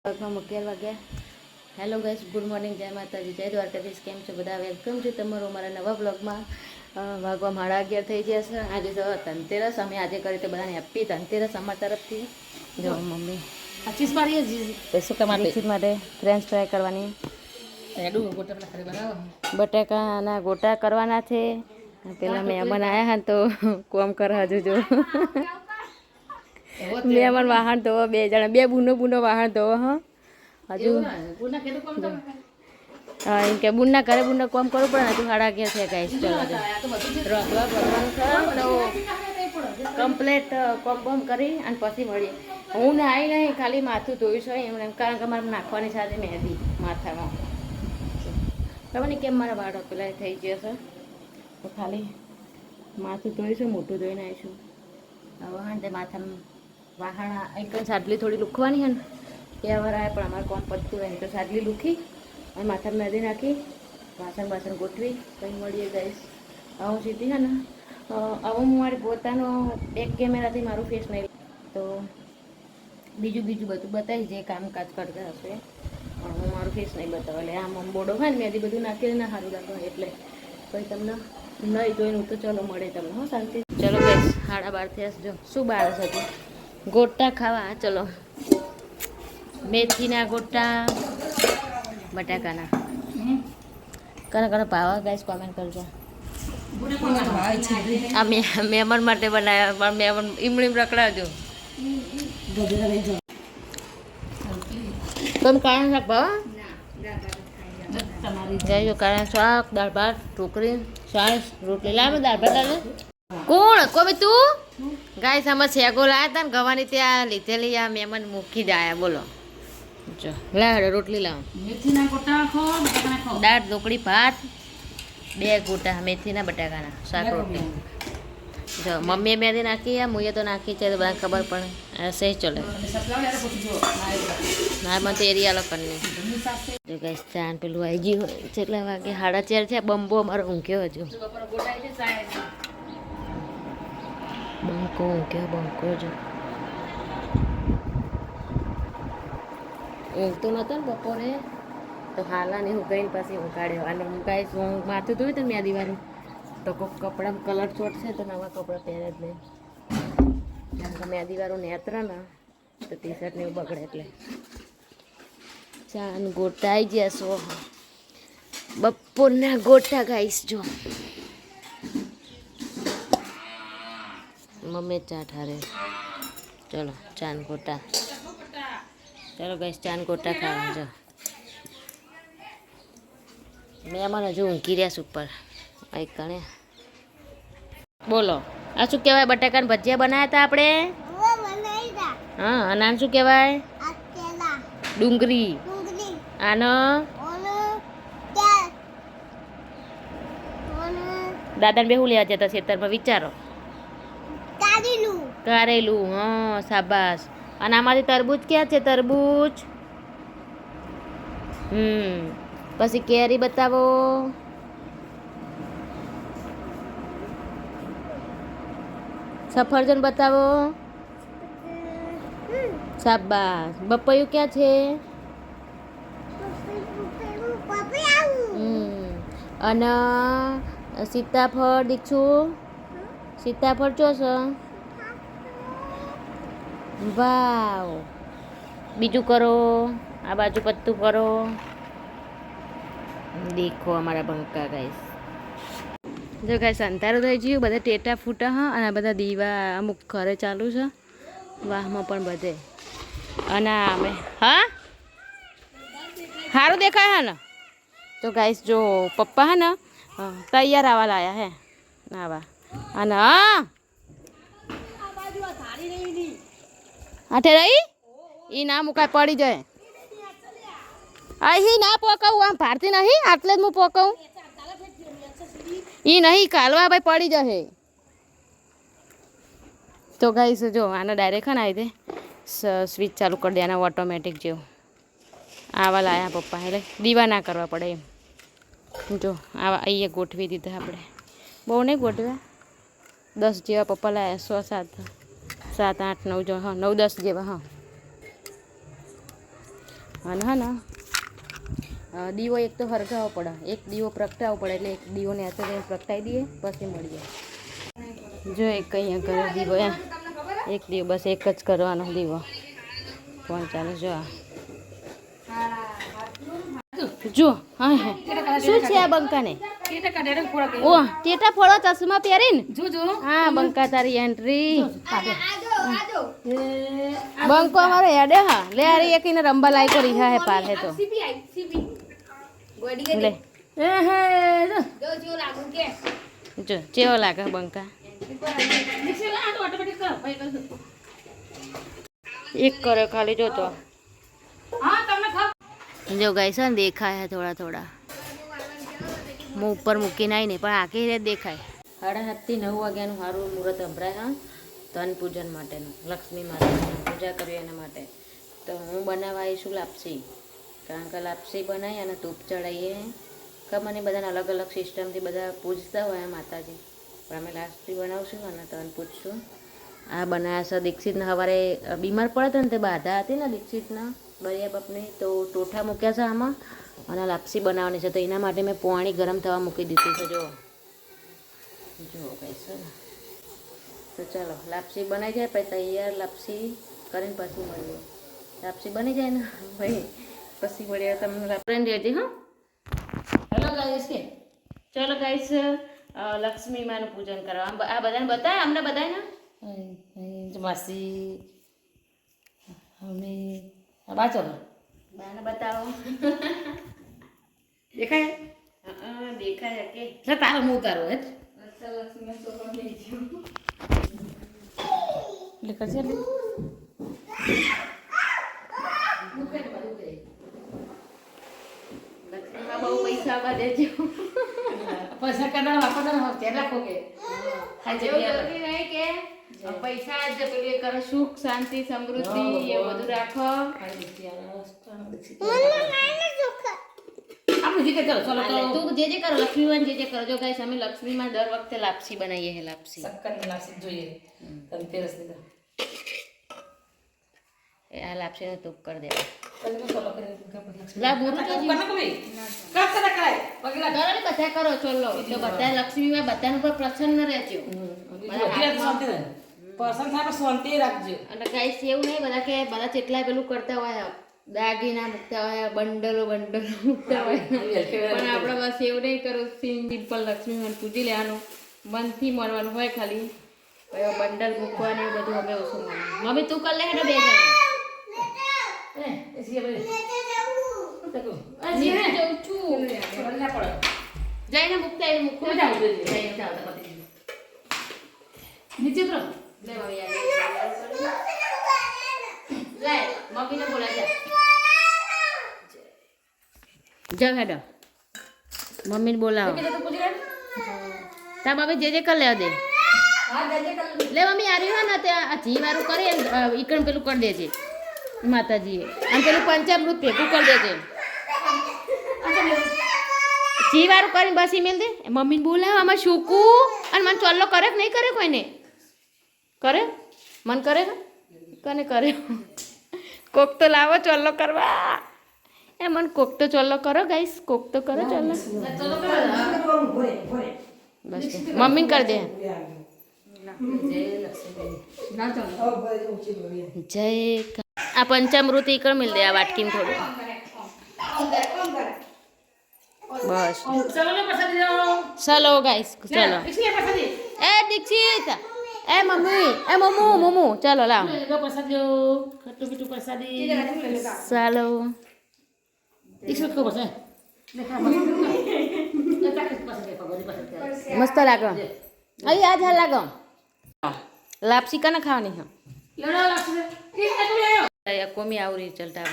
11 વાગ્યા. Hello guys, good morning, જય માતાજી, જય દ્વારકાધીશ. કેમ છો બધા? વેલકમ છે તમારું અમારા નવા બ્લોગમાં. વાગવા 11:30 થઈ ગયા છે. આજે તો ધનતેરસ, અમે આજે કરી તો બધાને હેપી ધનતેરસ અમારા તરફથી. જો મમ્મી માટે ફ્રેન્ચ ફ્રાય કરવાની, બટાકાના ગોટા કરવાના છે. પેલા મહેમાન આવ્યા હા તો કોમ કર હજુ જો મહેમાન વાહન ધોવો, 2 જણા, 2 બૂનો વાહન ધોવો. હા હજુ એમ કે બુનના ઘરે બુનને કોમ કરવું પડે ને. હજુ 11:30 છે ગાઈસ. ચલો કમ્પ્લેટ કોમ બોમ કરી અને પછી મળીએ. હું નાહી નહીં, ખાલી માથું ધોઈશ હોય એમને, કારણ કે મારે નાખવાની સાથે મહેંદી માથામાં. ખબર નહીં કેમ મારા વાળ પેલા થઈ ગયા છે, તો ખાલી માથું ધોઈશું, મોઢું ધોઈને આવીશું. હવે હા તે માથામાં વાહાણા એક સાદલી થોડી લુખવાની હે ને કહેવાર આવે, પણ અમારે કોમ પતતું હોય તો સાદલી લુખી અને માથામાં મહેંદી નાખી વાસણ ગોઠવી કંઈ મળીએ ગાઈશ. હવે હું સીધી છે ને હવે હું મારી પોતાનો બેક કેમેરાથી મારું ફેસ નહીં, તો બીજું બધું બતાવીશ જે કામકાજ કરતા હશે, પણ હું મારું ફેસ નહીં બતાવું. એટલે આમ બોડો હોય ને મહેંદી બધું નાખીને ના સારું લાગે, એટલે કંઈ તમને નહીં જોઈને હું તો ચલો મળે તમને. હો શાંતિ. ચલો ગાઈસ, 12:30 થયા. જો શું 12 છે, ગોટા ખાવા. ચલો, મેથીના ગોટા, બટાકાના. કના ભાવા ગાઈસ કોમેન્ટ કરજો. આ મહેમાન માટે બનાવ્યા, પણ મહેમાન ઈમડીમ રખડાવજો. તમે કારણ શાક ભાવા જાય, કારણ શાક, દાળ ભાત, ઢોકળી, છાશ, રોટલી. લાવે દાળ ભાત આવે કોણ કોમે તું ગાઈસ? આમાં શેગો લાયા હતા ને ગવાની, ત્યાં લીધેલી. આ મહેમાન મૂકી જ આવ્યા. બોલો, જો લાવ રોટલી, લાવ દાળ, ઢોકળી, ભાત, 2 ગોટા મેથીના બટાકાના શાક, રોટલી. જો મમ્મીએ મહેંદી નાખી, મુએ તો નાખી છે, તો બધા ખબર પડે. સહી ચલે ના મને તો એરિયા લખનની. જો ગાઈસ ચાન પેલું આવી ગયું હોય. કેટલા વાગે? 4:30 છે. બંબો અમારો ઊંઘ્યો હજુ. બંકો ઊંઘ્યો, બંકો જો ઊંઘતો નતો ને બપોરે, તો હાલા ને ઊંઘાઈને પછી ઊંઘાડ્યો. અને ગાઈસ હું માથું ધોયું હતું મેં દિવાળી, તો કોઈ કપડામાં કલર ચોટશે તો નવા કપડાં પહેરે જ નહીં. કેમ કે મહેંદી વાળું નેત્ર ને તો ટી-શર્ટ ને એવું બગડે. એટલે ચાન ગોટા આવી ગયા. બપોરના ગોટા ગાઈસ. જો મમ્મી ચા ઠારે. ચલો ચાન ગોટા. ચલો ગાઈસ, ચાન ગોટા ખાવા. જો મહેમાન હજુ ઊંઘી રહ્યા ઉપર. એક કણે બોલો, આ શું કહેવાય? બટાકાના ભજીયા બનાવ્યા હતા આપણે. હા, અને આને શું કહેવાય? ડુંગળી. આનો દાદાને બેહું લેવા જતા ખેતરમાં, વિચારો. કારેલું. હા શાબાશ. અને આમાંથી તરબૂચ ક્યાં છે? તરબૂચ. પછી કેરી બતાવો. સફરજન બતાવો. શાબાશ. બપૈયું ક્યાં છે? અને સીતાફળ દીકશું. સીતાફળ ચો છે? વાવ. બીજું કરો, આ બાજુ પત્તું કરો. દેખો અમારા બંકા ગાઈસ. જો ગાઈસ અંધારું થઈ ગયું, બધા ટેટા ફૂટા. હા, અને બધા દીવા અમુક ઘરે ચાલુ છે, વાહમાં પણ બધે. અને અમે હા સારું દેખાય હે ને. તો ગાઈસ જો પપ્પા હે ને તૈયાર આવા લાયા હે આવા. અને હા આઠે રહી એ ના મુકાય, પડી જાય. અહીં ના પોકાવું, આમ ભારતી નહીં, આટલે જ હું પોકાવું. એ નહીં કાલવા ભાઈ, પડી જશે. તો ગાઈસ જો આને ડાયરેક્ટ ને આવી દે, સ્વિચ ચાલુ કરી દે, આના ઓટોમેટિક જેવું. આવા લાયા પપ્પા, એટલે દીવા ના કરવા પડે એમ. જો આવા અહીંયા ગોઠવી દીધા આપણે. બહુ નહીં ગોઠવ્યા, 10 જેવા પપ્પા લાયા. 6, 7, 8, 9 જો. હા 9, 10 જેવા. હા અને હા ને દીવો એક તો હરગાવો પડે, એક દીવો પ્રગટાવવો પડે, એટલે એક દીવોને હાથે પ્રગટાવી દઈએ પછી મળીએ. જો એક અહીંયા કરે દીવો, એક દીવો બસ એક જ કરવાનો દીવો. ફોન ચાલે જો જો હા હા શું છે આ બંકાને? ઓ ટેટા ફોડો ચશ્મા પહેરીને. હા બંકા તારી એન્ટ્રી. બંકો અમારો હેડે હા લે અરે એકને રંબા લાઈ કરી હે પાર હે તો લે જો ચેવો લાગે બંકા એક કરે ખાલી જો તો જો ગાઈસ ને દેખાય થોડા થોડા હું ઉપર મૂકીને આવીને પણ આખી રાત દેખાય. 8:30 થી 9 વાગ્યાનું સારું મુહૂર્ત સંભળાય. હા ધન પૂજન માટેનું, લક્ષ્મી માતાની પૂજા કરવી એના માટે. તો હું બનાવવા આવીશું લાપસી, કારણ કે લાપસી બનાવી અને ધૂપ ચડાવીએ. ખબર નહીં બધાને અલગ અલગ સિસ્ટમથી બધા પૂજતા હોય માતાજી, પણ અમે લાપસી બનાવશું અને ધન પૂજશું. આ બનાવ્યા છે દીક્ષિતને સવારે બીમાર પડે તો ને તે બાધા હતી ને દીક્ષિતના બરિયા બાપની, તો ટોઠા મૂક્યા છે આમાં અને લાપસી બનાવવાની છે. તો એના માટે મેં પાણી ગરમ થવા મૂકી દીધું છે. જો કઈ છે ને તો ચાલો લાપસી બનાવી જાય પછી તૈયાર લાપસી કરીને પછી મળીએ. લાપસી બની જાય ને ભાઈ પછી મળીએ તમને લાપસી રહેજે. હા હેલો ગાઈસ કે ચાલો ગાઈસ લક્ષ્મી માનું પૂજન કરવા આ બધાને બતાવે અમને બધાને માસી અમે બાચો બાને બતાવો દેખાય દેખાય કે તારો હું તારો હે કરજે બહુ પૈસા બાંધે છે પૈસા કરતા વાપરતા ત્યાં રાખો કે નહીં કે પૈસા જ પેલું કરો સુખ શાંતિ સમૃદ્ધિ એ બધું રાખો. તું જે જે કરો લક્ષ્મીમાં જે જે કરો. જો ગાઈસ અમે લક્ષ્મીમાં દર વખતે લાપસી બનાવીએ છે. લાપસી શક્કરની લાપસી જોઈએ આ લાપસી ને તુપ કરી દેવા બધા કરો ચોલો તો બધા લક્ષ્મીમાં બધા ઉપર પ્રસન્ન રહેજો અને ગાઈસ એવું નહીં બધા કે બધા જેટલા પેલું કરતા હોય દાગીના મૂકતા હોય બંડલો મૂકતા હોય પણ આપણે બસ એવું નહીં કરવું. સિમ્પલ લક્ષ્મી પૂજી લેવાનું, મનથી મળવાનું હોય ખાલી બંડલ મૂકવાનું એવું બધું અમે ઓછું મળવાનું. મમ્મી તું કરી લે હેડો 2 જઈને મૂકતા એને મૂકવા નીચે તો મમ્મીને બોલા જા હેડો મમ્મીને બોલાવો તા મમ્મી જે કર લેવા દે લે મમ્મી આ રહ્યું ને ત્યાં જી વાળું કરે ઈકણ પેલું કરી દેજે માતાજીએ અને પેલું પંચામૃત ભેગું કરી દેજે જી વાળું કરીને બસ ઈમેલ દે મમ્મીને બોલાવો આમાં શૂકું અને મને ચોલ્લો કરે કે નહીં કરે કોઈને કરે મન કરે કને કરે કોક તો લાવો ચોલ્લો કરવા એ મને કોક તો ચોલ્લો કરો ગાઈસ કોક તો કરો ચોલ્લો બસ મમ્મીને કરી દે જય આ પંચામૃત ઈ કર મિલ દે આ વાટકીમાં થોડું બસ ચલો ગાઈસ ચલો એ દીક્ષિત એ મમ્મી એ મમ્મુ ચાલો લાવ ચાલો મસ્ત લાગે અહીં આજ હાલ લાગો લાપસી કને ખાવાની હા કોમી આવરી ચલતા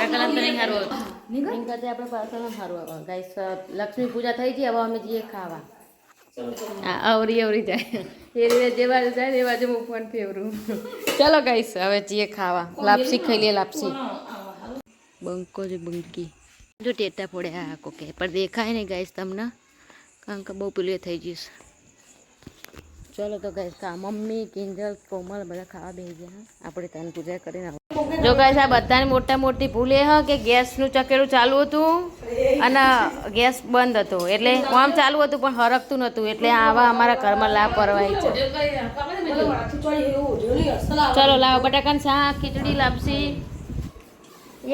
આ કલમ તો નહીં સારું નહીં કરતા આપણે પાછળ સારું આવે ગાઈસ લક્ષ્મી પૂજા થઈ ગઈ હવે અમે જઈએ ખાવા હા અવરી જાય એ રીતે જે બાજુ જાય એ બાજુ હું ફોન ફેવરું ચાલો ગાઈસ હવે જઈએ ખાવા લાપસી ખાઈ લઈએ લાપસી બંકો છે બંકી જો ટેટા પડ્યા આ કોકે પણ દેખાય નહીં ગાઈસ તમને કારણ કે બહુ પેલું થઈ જઈશ. ચાલો તો ગાઈસ મમ્મી કિંજલ કોમલ બધા ખાવા બેસી ગયા આપણે તન પૂજા કરીને જો ગાઈસ આ બધાની મોટા મોટી ભૂલ એ હ કે ગેસનું ચકેડું ચાલુ હતું અને ગેસ બંધ હતો એટલે આમ ચાલુ હતું પણ હરકતું નહોતું એટલે આવા અમારા ઘરમાં લાપરવાહી છે. ચલો લાવો બટાકાનું શાક ખીચડી લાપસી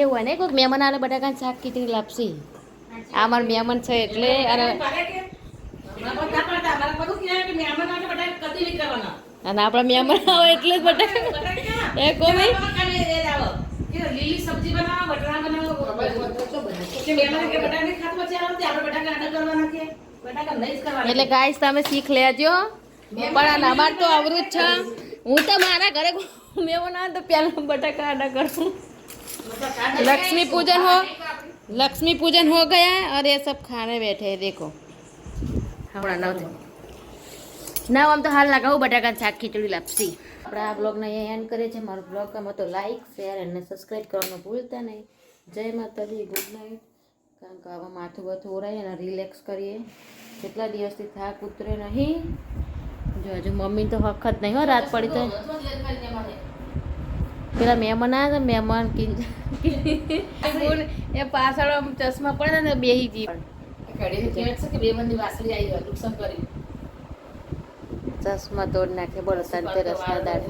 એવું હોય ને કોઈક મહેમાન આવે બટાકાનું શાક ખીચડી લાપસી આ અમારા મહેમાન છે એટલે અને આપણા મહેમાન આવે એટલે જ બટાકા એ કોમી લીલી સબ્જી બનાવો બટાકા બનાવો મહેમાન કે બટાકા નહીં ખાતો પછી આવે આપણે બટાકા આડા કરવાના કે બટાકા નહીં જ કરવાના એટલે ગાઈસ તમે શીખ લેજો પણ અમાર તો અવરું જ છે. હું તો મારા ઘરે મહેમાન આવે તો પહેલા બટાકા આડા કરું. लक्ष्मी पूजन हो गया है और ये सब खाने बैठे हैं देखो हमारा ना हम तो हाल लगाओ बटाका शाक खीचड़ी लापसी આપણે આ બ્લોગને અહીંયા એન્ડ કરીએ છીએ. મારો બ્લોગ ગમે તો લાઈક શેર અને સબસ્ક્રાઈબ કરવાનું ભૂલતા નહીં. જય માતાજી, ગુડ નાઇટ. કારણ કે આવા માથું બાથું ઓરાય અને રિલેક્સ કરીએ. કેટલા દિવસથી થાક ઉતરે નહીં. જો હજુ મમ્મી તો વખત નહીં હો રાત પડી તો પેલા મહેમાન આવે ને મહેમાન એ પાછળ ચશ્મા પડે ને બેહી જી ચશ્મા તોડ નાખે બોલો ધનતેરસના દાડે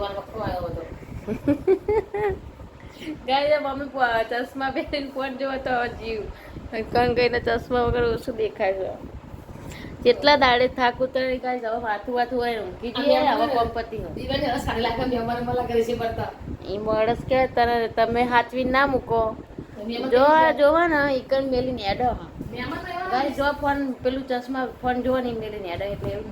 ગાય મમ્મી ચશ્મા પહેરીને ફોન જોવો તો જીવ કંઈ ચશ્મા વગર ઓછું દેખાય છે. કેટલા દાડે થાક ઉતરી ગાય હવે માથું વાથું હોય ઊંઘી જઈએ હવે કંપતિ એ મળસ કે તમે હાથવી ના મૂકો જોવા ને ઈકન મેલીને એડો ગાય જો ફોન પેલું ચશ્મા ફોન જોવા નહીં મેલીને એડો એટલે એવું